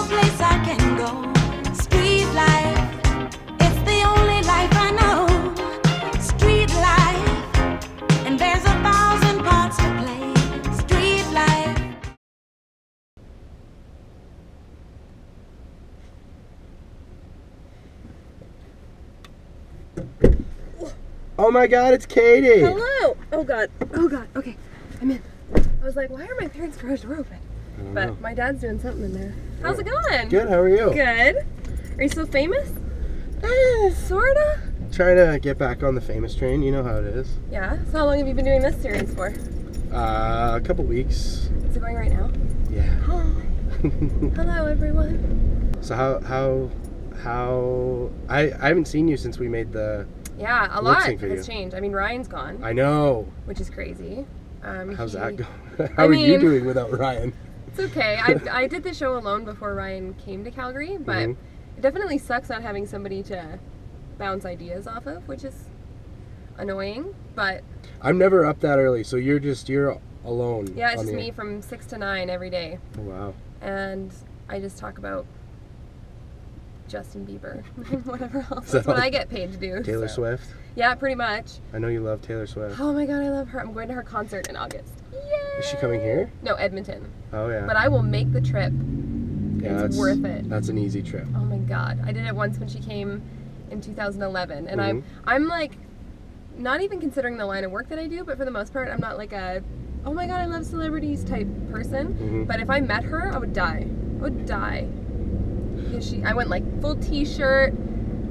no place I can go. Street life, it's the only life I know. Street life, and there's 1,000 parts to play. Street life. Oh my God, it's Katie. Hello. Oh God. Okay, I'm in. I was like, why are my parents' garage door open? But my dad's doing something in there. How's it going? Good, how are you? Good. Are you still famous? Sorta. Trying to get back on the famous train, you know how it is. Yeah. So how long have you been doing this series for? A couple weeks. Is it going right now? Yeah. Hi. Hello, everyone. So how I haven't seen you since we made the Yeah, a lip lot sync video. has changed. I mean, Ryan's gone, I know. which is crazy. How's that going? I How are you mean- doing without Ryan? It's okay. I did the show alone before Ryan came to Calgary, but Mhm. it definitely sucks not having somebody to bounce ideas off of, which is annoying. But I'm never up that early, so you're alone. yeah, it's on just the me from 6 to 9 every day, Oh, wow. and I just talk about Justin Bieber and whatever else. So, That's what I get paid to do. Taylor so. Swift. Yeah, pretty much. I know you love Taylor Swift. Oh my God, I love her. I'm going to her concert in August. Yay! Is she coming here? No, Edmonton. Oh yeah. But I will make the trip. Yeah, It's worth it. That's an easy trip. Oh my God, I did it once when she came in 2011, and Mhm. I'm like, not even considering the line of work that I do, but for the most part, I'm not like a, oh my God, I love celebrities type person. Mhm. But if I met her, I would die. I would die. Because I went like full T-shirt,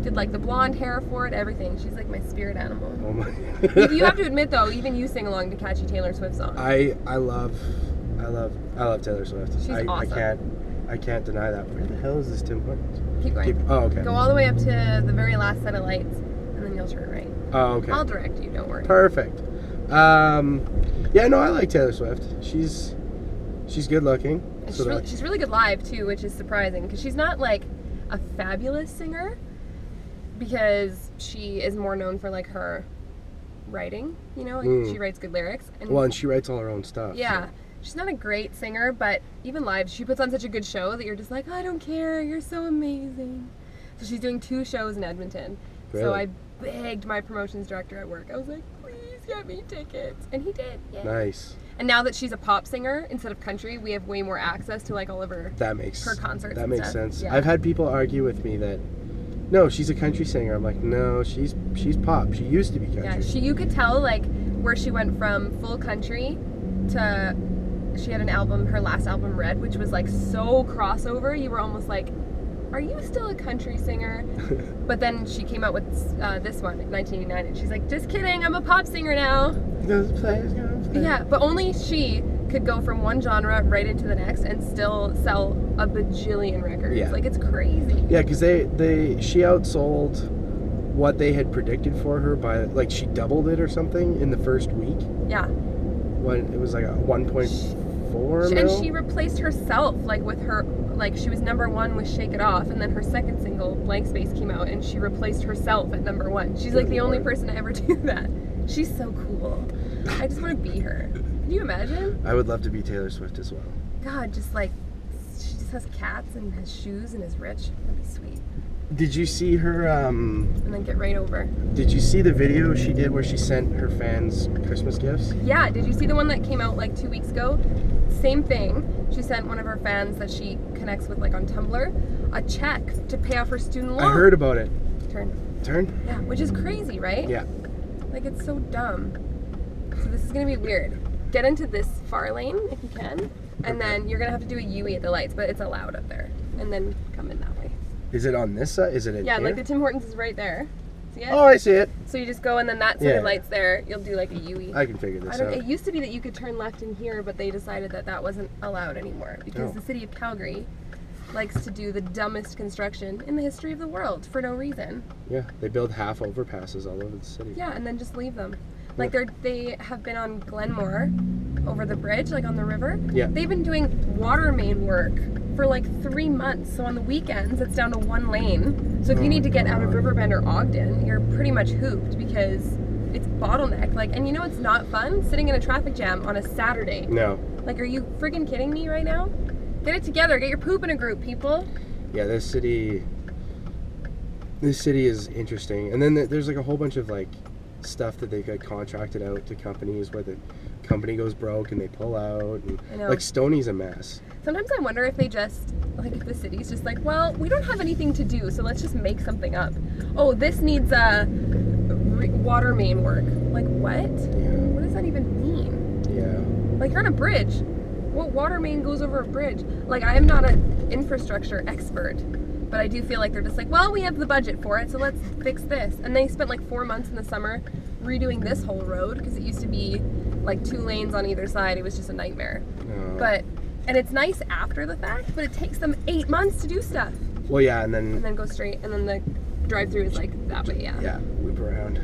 did like the blonde hair for it, everything. She's like my spirit animal. Oh my. You have to admit though, even you sing along to catchy Taylor Swift songs. I love Taylor Swift. She's awesome. I can't deny that. Where the hell is this Tim Hortons? Keep going. Oh, okay. Go all the way up to the very last set of lights, and then you'll turn right. Oh, okay. I'll direct you, don't worry. Perfect. Yeah, no, I like Taylor Swift. She's good looking. And So she's really good live too, which is surprising because she's not like a fabulous singer, because she is more known for like her writing, you know, like she writes good lyrics. and she writes all her own stuff. Yeah, so. she's not a great singer, but even live, she puts on such a good show that you're just like, I don't care, you're so amazing. So she's doing 2 shows in Edmonton. Really? So I begged my promotions director at work. I was like, please get me tickets, and he did. Yay. Nice. And now that she's a pop singer instead of country, we have way more access to like all of her concerts. That and makes stuff. sense. Yeah. I've had people argue with me that no, she's a country singer. I'm like, no, she's pop. She used to be country. Yeah, you could tell like where she went from full country to, she had an album, her last album Red, which was like so crossover. You were almost like, are you still a country singer? But then she came out with this one in 1989, and she's like, just kidding, I'm a pop singer now. Those players gonna play. Yeah, but only she could go from one genre right into the next and still sell a bajillion records. Yeah. Like, it's crazy. Yeah, because she outsold what they had predicted for her by, like, she doubled it or something in the first week. Yeah. When it was like a 1.4 mil. And she replaced herself, like, with her, like, she was #1 with Shake It Off, and then her second single, Blank Space, came out, and she replaced herself at #1. She's like the only person to ever do that. She's so cool. I just want to be her. Can you imagine? I would love to be Taylor Swift as well. God, just like, she just has cats and has shoes and is rich. That'd be sweet. Did you see her, And then get right over. did you see the video she did where she sent her fans Christmas gifts? Yeah, did you see the one that came out like 2 weeks ago? Same thing. She sent one of her fans that she connects with like on Tumblr a check to pay off her student loan. I heard about it. Turn. Turn? Yeah, which is crazy, right? Yeah. Like, it's so dumb. So this is gonna be weird. Get into this far lane if you can, and then you're gonna have to do a UE at the lights, but it's allowed up there. And then come in that way. Is it on this side? Is it in Yeah, here? like the Tim Hortons is right there. See it? Oh, I see it. So you just go, and then that set Yeah. of lights there, you'll do like a UE. I can figure this out. It used to be that you could turn left in here, but they decided that that wasn't allowed anymore because Oh. the city of Calgary likes to do the dumbest construction in the history of the world for no reason. Yeah, they build half overpasses all over the city. Yeah, and then just leave them. Like they have been on Glenmore over the bridge, like on the river. Yeah. They've been doing water main work for like 3 months. So on the weekends, it's down to 1 lane. So if you need to get out of Riverbend or Ogden, you're pretty much hooped because it's bottleneck. Like, and you know it's not fun sitting in a traffic jam on a Saturday. No. Like, are you friggin' kidding me right now? Get it together. Get your poop in a group, people. Yeah, this city is interesting. And then there's like a whole bunch of like stuff that they got contracted out to companies where the company goes broke and they pull out. And, I know. like Stoney's a mess. Sometimes I wonder if they just, like, if the city's just like, well, we don't have anything to do, so let's just make something up. Oh, this needs water main work. Like, what? Yeah. What does that even mean? Yeah. Like, you're on a bridge. What water main goes over a bridge? Like, I am not an infrastructure expert, but I do feel like they're just like, well, we have the budget for it, so let's fix this. And they spent like 4 months in the summer redoing this whole road because it used to be like 2 lanes on either side. It was just a nightmare. And it's nice after the fact, but it takes them 8 months to do stuff. Well, yeah, and then go straight, and then the drive-through is like that way, yeah. Yeah, loop around.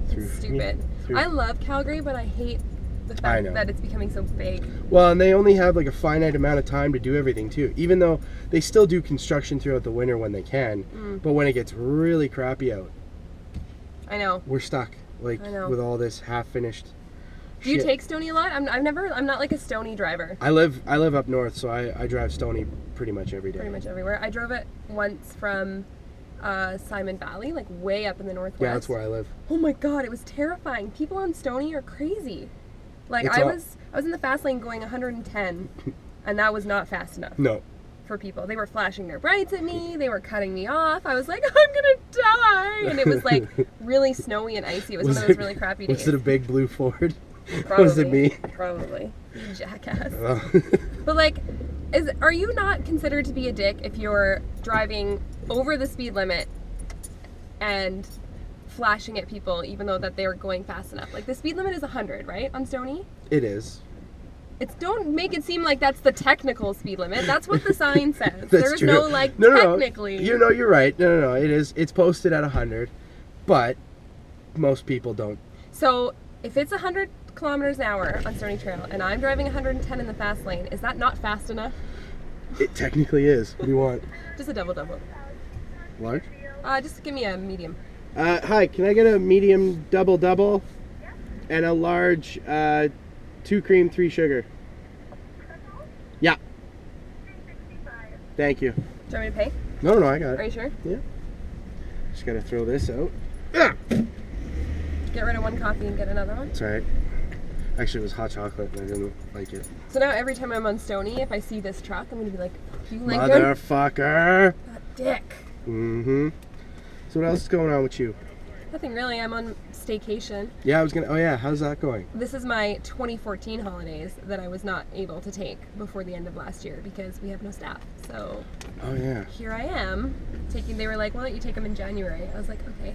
It's stupid. I love Calgary, but I hate the fact that it's becoming so big. Well, and they only have like a finite amount of time to do everything too. Even though they still do construction throughout the winter when they can, but when it gets really crappy out, I know. we're stuck like with all this half-finished. Do you take Stoney a lot? I'm not like a Stoney driver. I live up north, so I drive Stoney pretty much every day. Pretty much everywhere. I drove it once from Simon Valley, like way up in the northwest. Yeah, that's where I live. Oh my god, it was terrifying. People on Stoney are crazy. Like I was in the fast lane going 110, and that was not fast enough. No. For people, they were flashing their brights at me. They were cutting me off. I was like, I'm gonna die. And it was like really snowy and icy. It was one of those really crappy days. Was it a big blue Ford? Probably. Was it me? Probably. You jackass. Oh. But like, are you not considered to be a dick if you're driving over the speed limit and flashing at people even though that they're going fast enough? Like the speed limit is 100, right, on Stoney? It is. Don't make it seem like that's the technical speed limit. That's what the sign says. That's true. No like technically. No. You're right. No. It is. It's posted at 100, but most people don't. So if it's 100 kilometers an hour on Stoney Trail and I'm driving 110 in the fast lane, is that not fast enough? It technically is. What do you want? Just a double. Large? Just give me a medium. Hi, can I get a medium double and a large 2 cream, 3 sugar? Yeah. Thank you. Do you want me to pay? No, I got it. Are you sure? Yeah. Just gotta throw this out. Ah! Get rid of one coffee and get another one? That's right. Actually, it was hot chocolate and I didn't like it. So now every time I'm on Stoney, if I see this truck, I'm gonna be like, you Lincoln? Motherfucker! That dick. Mm-hmm. So what else is going on with you? Nothing really. I'm on staycation. Yeah, oh yeah, how's that going? This is my 2014 holidays that I was not able to take before the end of last year because we have no staff. So oh yeah, here I am taking. They were like, why don't you take them in January? I was like, okay.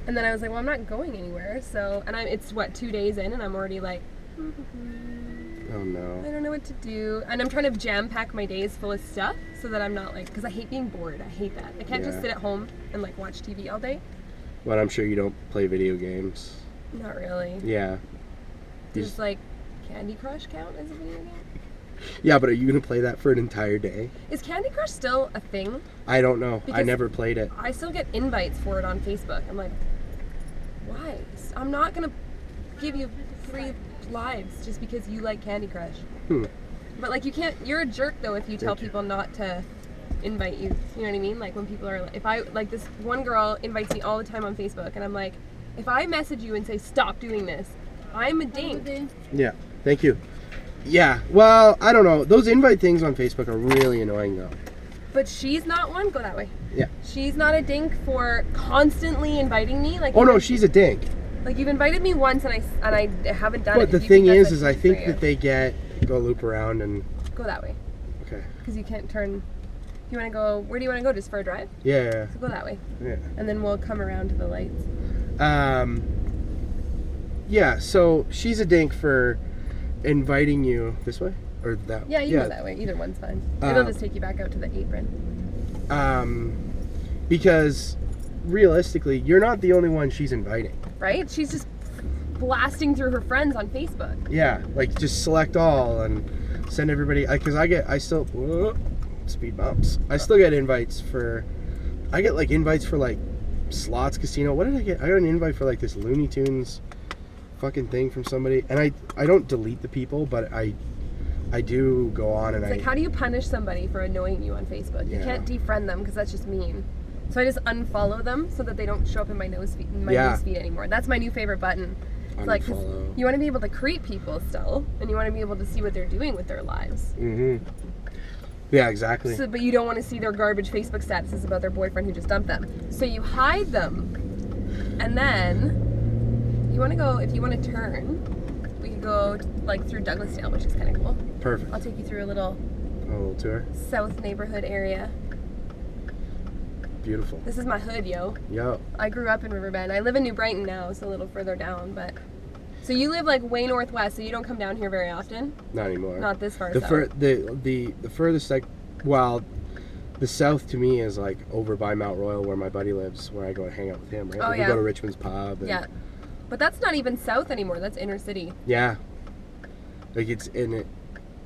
And then I was like, well, I'm not going anywhere. So it's 2 days in, and I'm already like, oh no, I don't know what to do. And I'm trying to jam pack my days full of stuff so that I'm not like, because I hate being bored. I hate that. I can't just sit at home and like watch TV all day. But I'm sure you don't play video games. Not really. Yeah. Does like Candy Crush count as a video game? Yeah, but are you gonna play that for an entire day? Is Candy Crush still a thing? I don't know. Because I never played it. I still get invites for it on Facebook. I'm like, why? I'm not gonna give you free lives just because you like Candy Crush. But like you can't. You're a jerk though if you tell people not to invite you. You know what I mean? Like when people are, if I, like this one girl invites me all the time on Facebook and I'm like, if I message you and say stop doing this, I'm a dink. Yeah, thank you. Yeah, well, I don't know. Those invite things on Facebook are really annoying though. But she's not one. Go that way. Yeah. She's not a dink for constantly inviting me. Like. Oh no, she's a dink. Like you've invited me once and I haven't done it. But the thing is I think that they go loop around and. Go that way. Okay. Because you can't turn. You want to go, where do you want to go? Just for a drive? Yeah. So go that way. Yeah. And then we'll come around to the lights. Yeah, so she's a dink for inviting you this way? Or that way? Yeah, you go that way. Either one's fine. It'll just take you back out to the apron. Because realistically, you're not the only one she's inviting. Right? She's just blasting through her friends on Facebook. Yeah, like just select all and send everybody, because I still, whoa, speed bumps. I still get invites for, invites for like Slots Casino. What did I get? I got an invite for like this Looney Tunes fucking thing from somebody, and I don't delete the people, but I I do go on and It's like, how do you punish somebody for annoying you on Facebook? You Yeah. can't defriend them because that's just mean. So I just unfollow them so that they don't show up in my newsfeed anymore. That's my new favorite button. It's like, 'cause Unfollow. you want to be able to creep people still, and you want to be able to see what they're doing with their lives. Mm-hmm. Yeah, exactly. So, but you don't want to see their garbage Facebook statuses about their boyfriend who just dumped them. So you hide them, and then you want to go. If you want to turn, we could go like through Douglasdale, which is kind of cool. Perfect. I'll take you through a little tour. south neighborhood area. Beautiful. This is my hood, yo. Yo. I grew up in Riverbend. I live in New Brighton now, so a little further down, but... So you live like way northwest, so you don't come down here very often? Not anymore. Not this far The south. the furthest the south to me is like over by Mount Royal where my buddy lives, where I go and hang out with him, right? Oh, Like, yeah. We go to Richmond's pub. And, Yeah. But that's not even south anymore. That's inner city. Yeah. Like it's in it.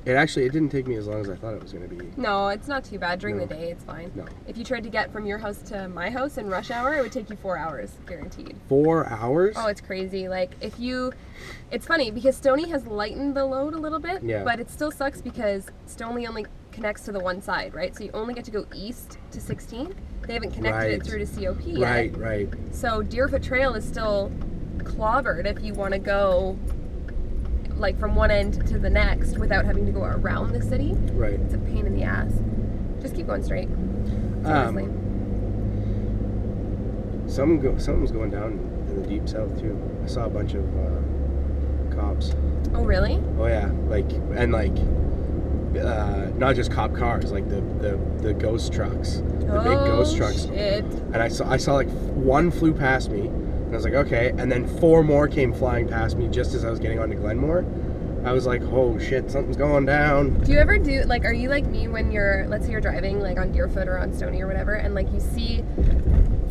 It didn't take me as long as I thought it was gonna be. No, it's not too bad. During No. the day, it's fine. No. If you tried to get from your house to my house in rush hour, it would take you 4 hours, guaranteed. 4 hours? Oh, it's crazy. Like, it's funny because Stoney has lightened the load a little bit, Yeah. but it still sucks because Stoney only connects to the one side, right? So you only get to go east to 16th. They haven't connected it Right. through to COP yet. Right. So Deerfoot Trail is still clobbered if you want to go like from one end to the next without having to go around the city. Right. It's a pain in the ass. Just keep going straight. Seriously. Something's going down in the deep south too. I saw a bunch of cops. Oh, really? Oh yeah, not just cop cars, like the ghost trucks, the big ghost trucks. Shit. And I saw like one flew past me, and I was like, okay, and then 4 more came flying past me just as I was getting onto Glenmore. I was like, oh shit, something's going down. Do you ever do, like, are you like me when let's say you're driving like on Deerfoot or on Stoney or whatever, and like you see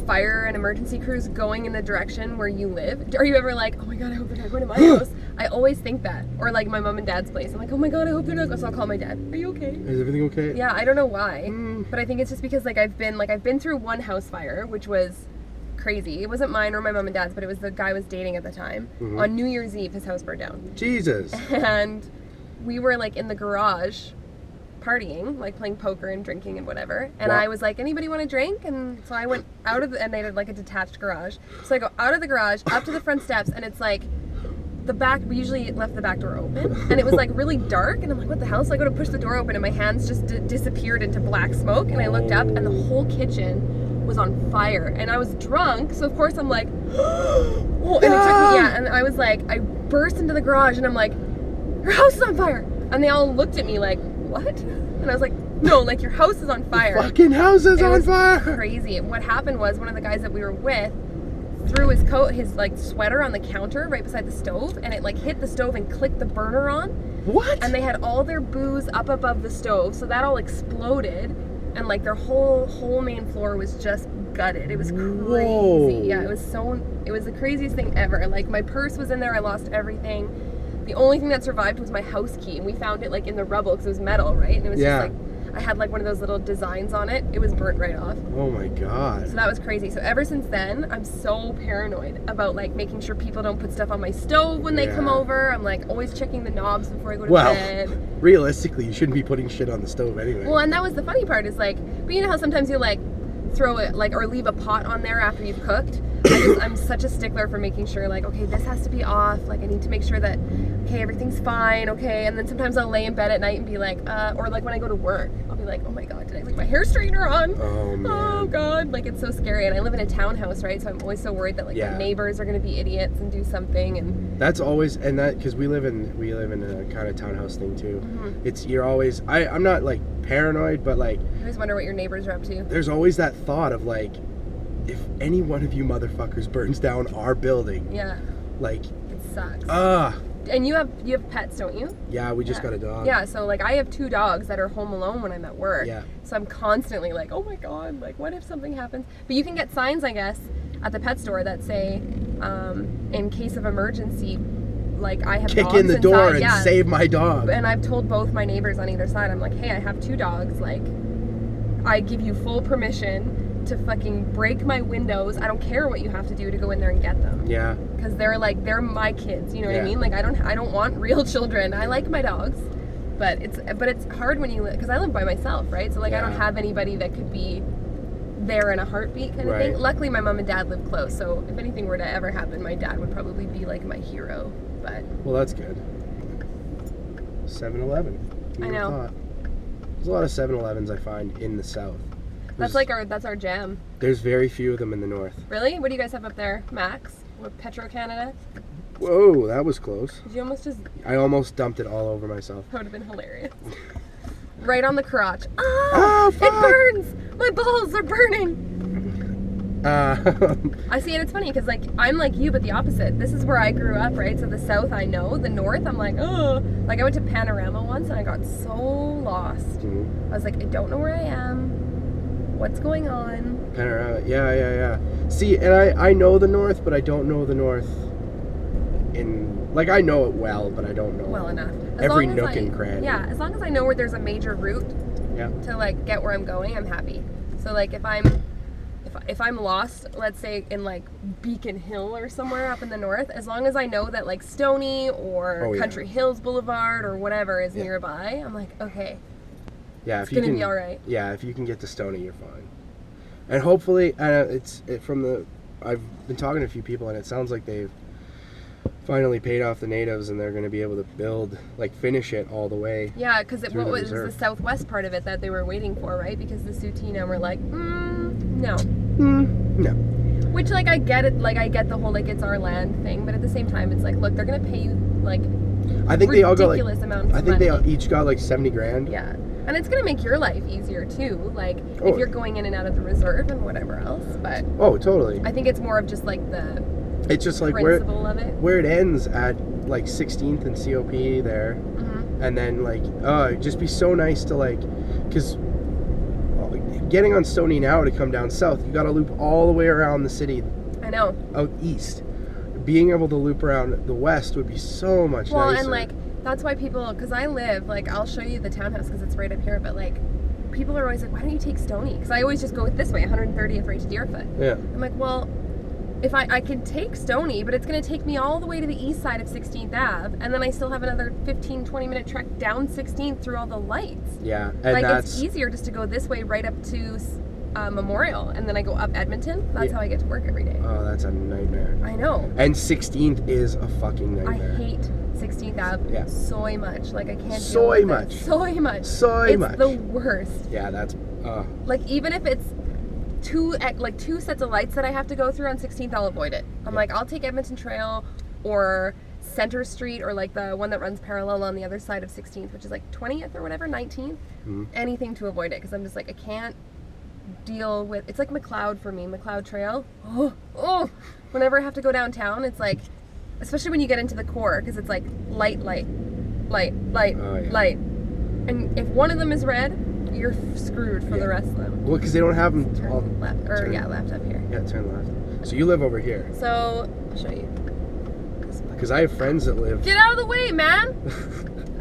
fire and emergency crews going in the direction where you live? Are you ever like, oh my god, I hope they're not going to my house? I always think that. Or like my mom and dad's place. I'm like, oh my god, I hope they're not going. So I'll call my dad. Are you okay? Is everything okay? Yeah, I don't know why, but I think it's just because like I've been through one house fire, which was crazy. It wasn't mine or my mom and dad's, but it was the guy I was dating at the time. Mhm. On New Year's Eve, his house burned down. Jesus. And we were like in the garage partying, like playing poker and drinking and whatever. And Wow. I was like, anybody want a drink? And so I went out of and they had like a detached garage. So I go out of the garage, up to the front steps, and it's like the back, we usually left the back door open. And it was like really dark. And I'm like, what the hell? So I go to push the door open and my hands just disappeared into black smoke. And I looked up and the whole kitchen was on fire. And I was drunk. So of course I'm like, oh, and it took me, and I was like, I burst into the garage and I'm like, your house is on fire. And they all looked at me like, what? And I was like, no, like your house is on fire. Fucking house is It on was fire. Crazy. What happened was one of the guys that we were with threw his coat, his like sweater on the counter right beside the stove, and it like hit the stove and clicked the burner on. What? And they had all their booze up above the stove, so that all exploded, and like their whole main floor was just gutted. It was crazy. Whoa. Yeah, it was the craziest thing ever. Like my purse was in there, I lost everything. The only thing that survived was my house key, and we found it like in the rubble because it was metal, right? And it was Yeah. just like I had like one of those little designs on it. It was burnt right off. Oh my god. So that was crazy. So ever since then, I'm so paranoid about like making sure people don't put stuff on my stove when they come Yeah. over. I'm like always checking the knobs before I go to Well, bed. realistically, you shouldn't be putting shit on the stove anyway. Well, and that was the funny part is like, but you know how sometimes you like throw it like or leave a pot on there after you've cooked. I'm such a stickler for making sure like, okay, this has to be off. Like I need to make sure that okay, everything's fine, okay. And then sometimes I'll lay in bed at night and be like, or like when I go to work, I'll be like, oh my god, did I leave my hair straightener on? Oh man. Oh god, like it's so scary. And I live in a townhouse, right? So I'm always so worried that like Yeah. my neighbors are gonna be idiots and do something. And That's always, and that because we live in a kind of townhouse thing too. Mhm. You're always I'm not like paranoid, but like I always wonder what your neighbors are up to. there's always that thought of like, if any one of you motherfuckers burns down our building, Yeah, like it sucks. and you have pets, don't you? yeah, we just Yeah. got a dog. Yeah, so like I have 2 dogs that are home alone when I'm at work. Yeah. So I'm constantly like, oh my god, like what if something happens? But you can get signs, I guess, at the pet store that say, in case of emergency, like I have Kick dogs in the door inside. and save my dog. And I've told both my neighbors on either side, I'm like, hey, I have 2 dogs, like I give you full permission to fucking break my windows. I don't care what you have to do to go in there and get them. Yeah. Because they're my kids, you know what I Yeah. mean? Like I don't want real children. I like my dogs. But it's hard when you live, because I live by myself, right? So like I don't Yeah. have anybody that could be there in a heartbeat kind of Right. thing. Luckily, my mom and dad live close, so if anything were to ever happen, my dad would probably be like my hero. But Well, that's good. 7-Eleven. I know. There's a lot of 7-Elevens I find in the south. that's our jam. There's very few of them in the north. Really? What do you guys have up there? Max? With Petro Canada? Whoa, that was close. Did you almost just... I almost dumped it all over myself. That would have been hilarious. Right on the crotch. Oh, It fuck! burns! My balls are burning! Uh, I see, and it's funny because like I'm like you, but the opposite. This is where I grew up, right? So the south I know, the north I'm like, oh. Like I went to Panorama once and I got so lost. I was like, I don't know where I am. What's going on? Panorama. Yeah. See, and I know the north, but I don't know the north in... Like, I know it well, but I don't know Well enough. As every long as nook and cranny. Yeah, as long as I know where there's a major route Yeah. to like get where I'm going, I'm happy. So like if I'm lost, let's say in like Beacon Hill or somewhere up in the north, as long as I know that like Stony or Country Hills Boulevard or whatever is nearby, I'm like, okay, Yeah, it's gonna be all right. Yeah, if you can get to Stony, you're fine. And hopefully, I've been talking to a few people, and it sounds like they've finally paid off the natives, and they're going to be able to finish it all the way. Yeah, because through what the was reserve. the southwest part of it that they were waiting for, right? Because the Tsuut'ina were like, no. No. Which, like, I get it. Like, I get the whole, like, it's our land thing. But at the same time, it's like, look, they're going to pay you, like, I think they all got ridiculous amounts I of think money. they each got like 70 grand. Yeah. And it's going to make your life easier, too. Like, Oh. if you're going in and out of the reserve and whatever else. But Oh, totally. I think it's more of just, like, the It's just like where principle of it. it ends at like 16th and COP there. Mm-hmm. And then like, it'd just be so nice to like, because getting on Stony now to come down south, you got to loop all the way around the city I know. out east. Being able to loop around the west would be so much Well, nicer. and, like, that's why people, because I live, like, I'll show you the townhouse because it's right up here, but, like, people are always like, why don't you take Stony? Because I always just go this way, 130th right to Deerfoot. Yeah. I'm like, well, if I can take Stony, but it's going to take me all the way to the east side of 16th Ave, and then I still have another 15-20 minute trek down 16th through all the lights. Yeah, and Like, that's it's easier just to go this way right up to Memorial, and then I go up Edmonton. That's how I get to work every day. oh, that's a nightmare. I know. And 16th is a fucking I nightmare. hate 16th Ave Yeah. so much. Like, I can't Soy deal with much. it. Soy much. Soy much. It's the worst. Yeah, that's Like, even if it's two sets of lights that I have to go through on 16th, I'll avoid it. I'm like, I'll take Edmonton Trail or Center Street, or like the one that runs parallel on the other side of 16th, which is like 20th or whatever, 19th. Anything to avoid it, because I'm just like, I can't deal with, it's like McLeod for me, McLeod Trail. Oh, whenever I have to go downtown, it's like, especially when you get into the core, because it's like light, Oh, yeah. light. And if one of them is red, you're screwed for the rest of them. well, because they don't have them all. Turn left, or left up here. Yeah, turn left. So you live over here. So, I'll show you. Because I have friends that live. Get out of the way, man!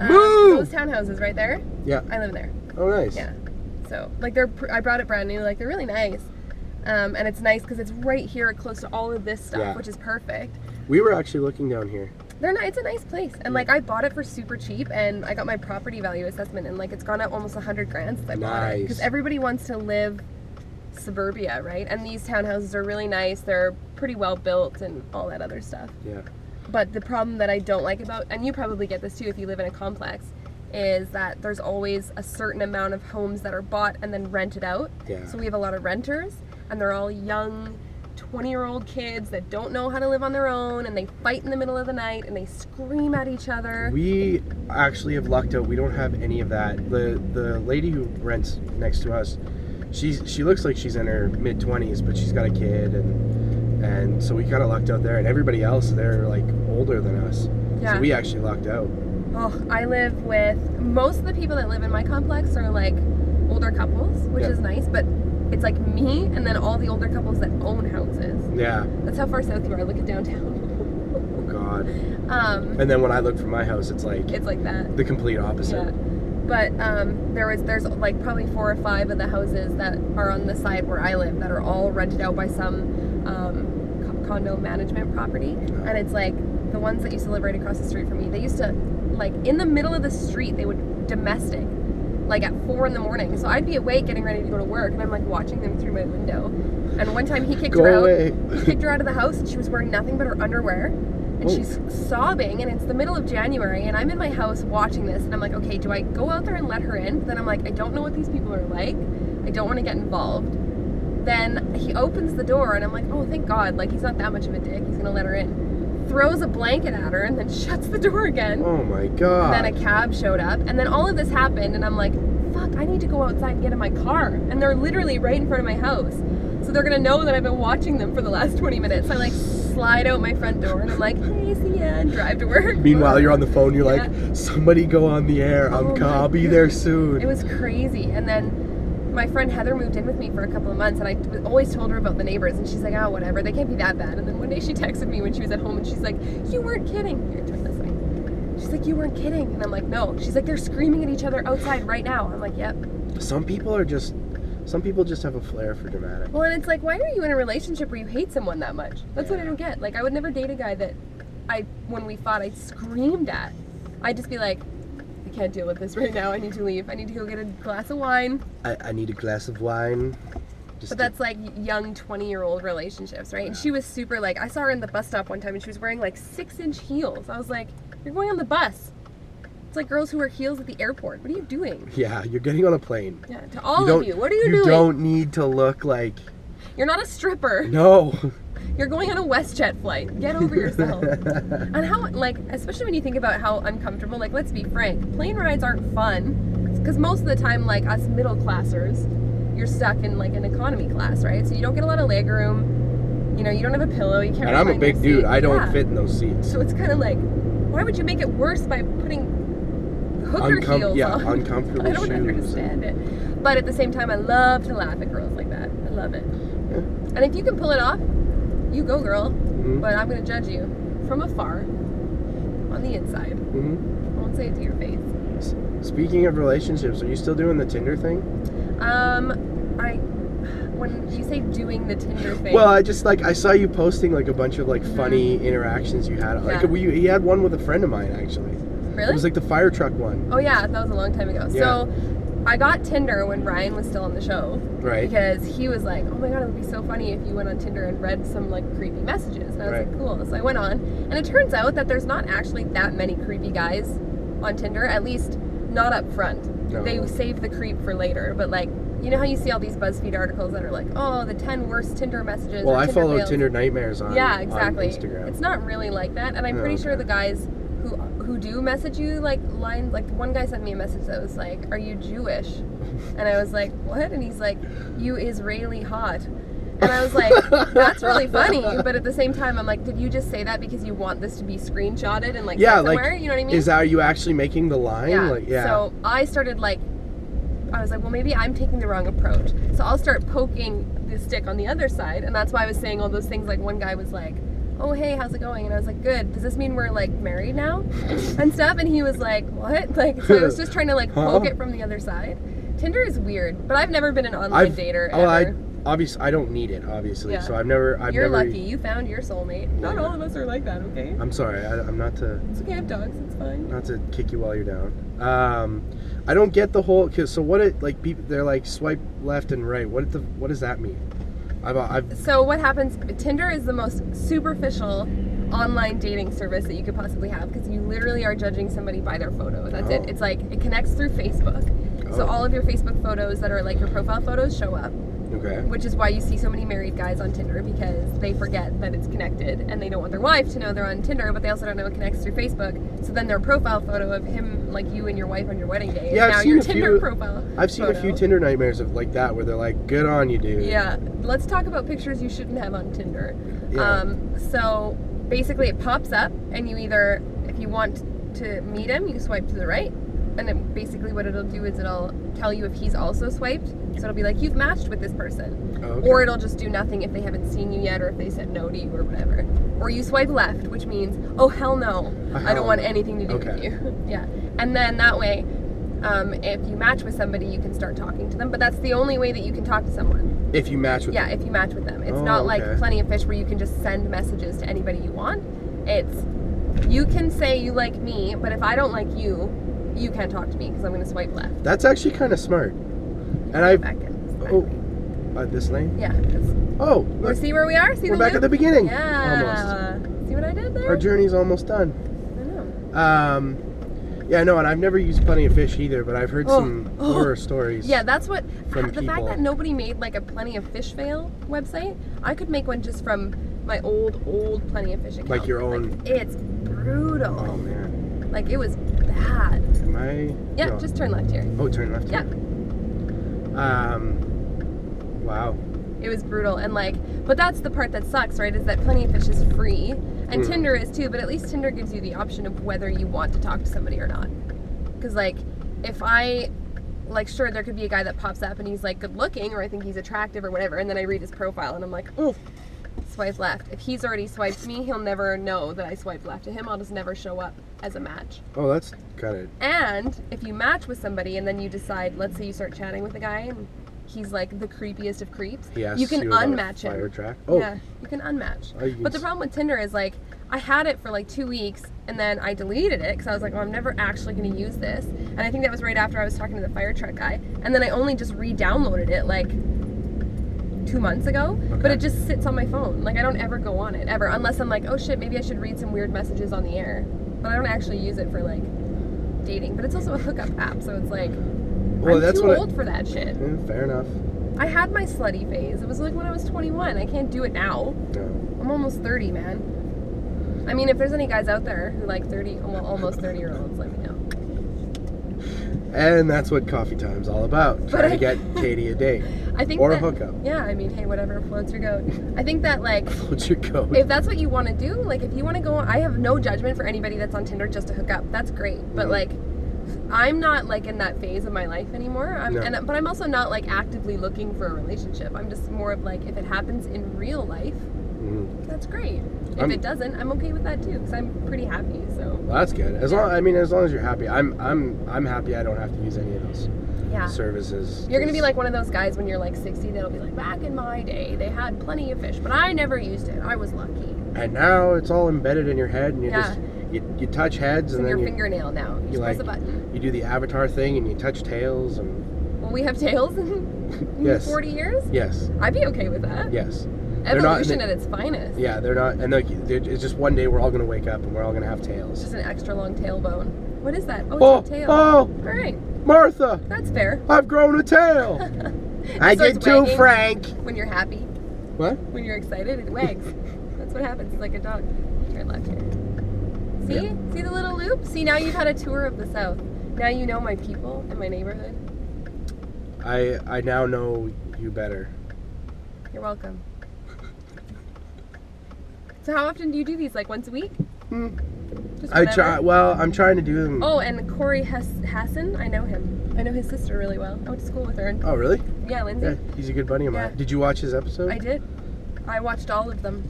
Woo! Those townhouses right there, Yeah. I live in there. Oh, nice. Yeah. So, like, I brought it brand new, like, they're really nice. And it's nice because it's right here close to all of this stuff, Yeah. which is perfect. We were actually looking down here. It's a nice place. And, like, I bought it for super cheap, and I got my property value assessment, and, like, it's gone up almost 100 grand since I bought it. Because Nice. everybody wants to live suburbia, right? And these townhouses are really nice. They're pretty well built and all that other stuff. Yeah. But the problem that I don't like about, and you probably get this too if you live in a complex, is that there's always a certain amount of homes that are bought and then rented out. Yeah. So we have a lot of renters, and they're all young 20-year-old kids that don't know how to live on their own, and they fight in the middle of the night, and they scream at each other. We actually have lucked out. We don't have any of that. The lady who rents next to us, she looks like she's in her mid-20s, but she's got a kid, and so we kind of lucked out there. And everybody else, they're like older than us. Yeah. So we actually lucked out. Oh, I live with, most of the people that live in my complex are like older couples, which Yeah. is nice, but it's like me and then all the older couples that own houses. Yeah. That's how far south you are. Look at downtown. Oh God. Um, And then when I look from my house, it's like that. the complete opposite. Yeah. But there's like probably 4 or 5 of the houses that are on the side where I live that are all rented out by some condo management property. And it's like the ones that used to live right across the street from me, they used to, like, in the middle of the street, they would domestic, like at 4 a.m. So I'd be awake getting ready to go to work, and I'm like watching them through my window. And one time he kicked her out. He kicked her out of the house, and she was wearing nothing but her underwear. And she's sobbing, and it's the middle of January, and I'm in my house watching this, and I'm like, okay, do I go out there and let her in? But then I'm like, I don't know what these people are like. I don't want to get involved. Then he opens the door, and I'm like, oh, thank God. Like, he's not that much of a dick. He's going to let her in. Throws a blanket at her, and then shuts the door again. Oh, my God. And then a cab showed up, and then all of this happened, and I'm like, fuck, I need to go outside and get in my car. And they're literally right in front of my house. So they're going to know that I've been watching them for the last 20 minutes. So I, like, slide out my front door, and I'm like, hey, see ya, and drive to work. Meanwhile, you're on the phone, you're like, somebody go on the air. I'll be there soon. It was crazy. And then my friend Heather moved in with me for a couple of months, and I always told her about the neighbors, and she's like, oh, whatever, they can't be that bad. And then one day she texted me when she was at home, and she's like, you weren't kidding. Here, turn this way. She's like, you weren't kidding. And I'm like, no. She's like, they're screaming at each other outside right now. I'm like, yep. Some people just have a flair for dramatic. Well, and it's like, why are you in a relationship where you hate someone that much? That's what I don't get. Like, I would never date a guy that when we fought, I screamed at. I'd just be like, I can't deal with this right now. I need to leave. I need to go get a glass of wine. I need a glass of wine. But that's like young 20-year-old relationships, right? And she was super, like, I saw her in the bus stop one time, and she was wearing like 6-inch heels. I was like, you're going on the bus. It's like girls who wear heels at the airport. What are you doing? Yeah, you're getting on a plane. Yeah, to all of you. What are you doing? You don't need to look like... You're not a stripper. No. You're going on a WestJet flight. Get over yourself. And how, like, especially when you think about how uncomfortable, like, let's be frank, plane rides aren't fun. Because most of the time, like, us middle classers, you're stuck in, like, an economy class, right? So you don't get a lot of leg room. You know, you don't have a pillow. You can't. And I'm a big dude. I don't fit in those seats. So it's kind of like, why would you make it worse by putting hooker heels on? Uncomfortable I don't shoes. understand it. But at the same time, I love to laugh at girls like that. I love it. Yeah. And if you can pull it off, you go, girl. Mm-hmm. But I'm going to judge you from afar, on the inside. Mm-hmm. I won't say it to your face. Speaking of relationships, are you still doing the Tinder thing? When you say doing the Tinder thing. Well, I saw you posting like a bunch of like funny interactions you had. Like he had one with a friend of mine actually. Really? It was like the fire truck one. Oh yeah, that was a long time ago. Yeah. So I got Tinder when Ryan was still on the show. Right. Because he was like, oh my God, it would be so funny if you went on Tinder and read some like creepy messages. And I was like, cool. So I went on, and it turns out that there's not actually that many creepy guys on Tinder, at least not up front. No. They save the creep for later, but like, you know how you see all these BuzzFeed articles that are like, oh, the 10 worst Tinder messages. Well, I Tinder follow fails. Tinder Nightmares on Instagram. It's not really like that, and I'm pretty sure the guys who do message you like lines, like one guy sent me a message that was like, are you Jewish? And I was like, what? And he's like, you Israeli hot. And I was like, that's really funny, but at the same time, I'm like, did you just say that because you want this to be screenshotted and like somewhere? Like, you know what I mean? Are you actually making the line? Yeah. So I started like, I was like, well, maybe I'm taking the wrong approach. So I'll start poking the stick on the other side, and that's why I was saying all those things. Like one guy was like, oh, hey, how's it going? And I was like, good. Does this mean we're like married now? And stuff. And he was like, what? Like, so I was just trying to like poke it from the other side. Tinder is weird, but I've never been an online dater ever. Obviously, I don't need it, obviously. Yeah. So You're lucky. You found your soulmate. Yeah. Not all of us are like that, okay? I'm sorry. I'm not to... It's okay, I have dogs. It's fine. Not to kick you while you're down. I don't get the whole... So what it... Like, people, they're like, swipe left and right. What does that mean? So what happens... Tinder is the most superficial online dating service that you could possibly have, because you literally are judging somebody by their photo. That's it. It's like, it connects through Facebook. So all of your Facebook photos that are like your profile photos show up. Okay. Which is why you see so many married guys on Tinder, because they forget that it's connected and they don't want their wife to know they're on Tinder, but they also don't know it connects through Facebook. So then their profile photo of him, like you and your wife on your wedding day, is now your Tinder profile. I've seen a few Tinder nightmares of like that where they're like, good on you, dude. Yeah. Let's talk about pictures you shouldn't have on Tinder. Yeah. So basically it pops up, and you either, if you want to meet him, you swipe to the right. And then basically what it'll do is it'll tell you if he's also swiped. So it'll be like, you've matched with this person. Okay. Or it'll just do nothing if they haven't seen you yet, or if they said no to you or whatever. Or you swipe left, which means, oh, hell no. I don't want anything to do with you. Yeah. And then that way, if you match with somebody, you can start talking to them. But that's the only way that you can talk to someone. If you match with them? Yeah, if you match with them. It's not like Plenty of Fish where you can just send messages to anybody you want. It's, you can say you like me, but if I don't like you, you can't talk to me because I'm going to swipe left. That's actually kind of smart. And I Back in. This lane. Yeah. Oh, Want look, to see where we are? See we're the back loop? at the beginning. Yeah. See what I did there? Our journey's almost done. I know. Yeah, no, and I've never used Plenty of Fish either, but I've heard some horror stories. Yeah, that's what. From the people. fact that nobody made like a Plenty of Fish fail website, I could make one just from my old Plenty of Fish account. Like your own. Like, it's brutal. Oh man. Like it was bad. Am I? Yeah, No. just turn left here. Oh, turn left. Yeah. Wow. It was brutal, and like, but that's the part that sucks, right? Is that Plenty of Fish is free, and Tinder is too. But at least Tinder gives you the option of whether you want to talk to somebody or not. Because like, if I, like, sure, there could be a guy that pops up and he's like good looking, or I think he's attractive or whatever, and then I read his profile and I'm like, oh, swipe left. If he's already swiped me, he'll never know that I swiped left to him. I'll just never show up as a match. Oh, that's kind of. And if you match with somebody and then you decide, let's say you start chatting with a guy and he's like the creepiest of creeps, you can unmatch him. Fire track. Oh. Yeah, you can unmatch. Oh, you can But the problem with Tinder is like, I had it for like 2 weeks and then I deleted it because I was like, oh, I'm never actually going to use this. And I think that was right after I was talking to the fire truck guy. And then I only just re-downloaded it like 2 months ago. Okay. But it just sits on my phone. Like I don't ever go on it, ever. Unless I'm like, oh shit, maybe I should read some weird messages on the air. But I don't actually use it for like dating. But it's also a hookup app, so it's like, Well, I'm that's too what old for that shit. Fair enough. I had my slutty phase. It was like when I was 21. I can't do it now. No. I'm almost 30, man. I mean, if there's any guys out there who like 30, well, almost 30-year-olds, let me know. And that's what coffee time's all about. Trying to get Katie a date. I think or that, a hookup. Yeah, I mean, hey, whatever floats your goat. I think that like, Floats your goat. if that's what you want to do, like if you want to go on, I have no judgment for anybody that's on Tinder just to hook up. That's great. But like, I'm not like in that phase of my life anymore. But I'm also not like actively looking for a relationship. I'm just more of like, if it happens in real life, that's great. If it doesn't, I'm okay with that too, because I'm pretty happy. So. Well, that's good. As long as you're happy, I'm happy. I don't have to use any of those services. You're gonna be like one of those guys when you're like 60. That'll be like, back in my day, they had Plenty of Fish, but I never used it. I was lucky. And now it's all embedded in your head, and you just you touch heads, it's and in then your fingernail now. You just press like, a button. You do the avatar thing, and you touch tails, and. Well, we have tails in Yes. 40 years. Yes. I'd be okay with that. Yes. Evolution at its finest. Yeah, they're not, and it's just one day we're all gonna wake up and we're all gonna have tails. Just an extra long tailbone. What is that? Oh, it's a tail. Oh, All right. Martha. That's fair. I've grown a tail. I It starts did too, wagging Frank. When you're happy. What? When you're excited, it wags. That's what happens. It's like a dog. Turn left here. See? Yeah. See the little loop? See, now you've had a tour of the South. Now you know my people and my neighborhood. I now know you better. You're welcome. So how often do you do these? Like once a week? Just I whenever? try. Well, I'm trying to do them. Oh, and Corey Hassan, I know him. I know his sister really well. I went to school with her. And, Oh, really? yeah, Lindsay. Yeah, he's a good buddy of mine. Yeah. Did you watch his episode? I did. I watched all of them.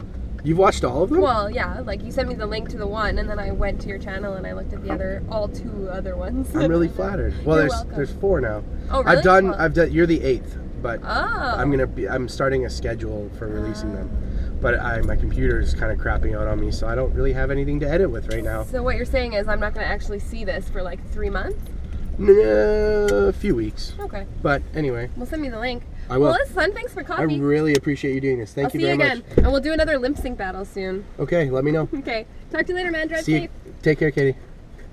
You've watched all of them? Well, yeah, like you sent me the link to the one, and then I went to your channel and I looked at all 2 other ones. I'm really flattered. Well, You're there's welcome. 4 now. Oh, really? I've done. You're the 8th, but Oh. I'm starting a schedule for releasing them. But my computer is kind of crapping out on me, so I don't really have anything to edit with right now. So what you're saying is I'm not going to actually see this for like 3 months? A few weeks. Okay. But anyway, Well, send me the link. I will. Well, it's fun. Thanks for I coffee. really appreciate you doing this. Thank I'll you see very you again. much. And we'll do another lip sync battle soon. Okay, let me know. Okay. Talk to you later, man. Drive See you. safe. Take care, Katie.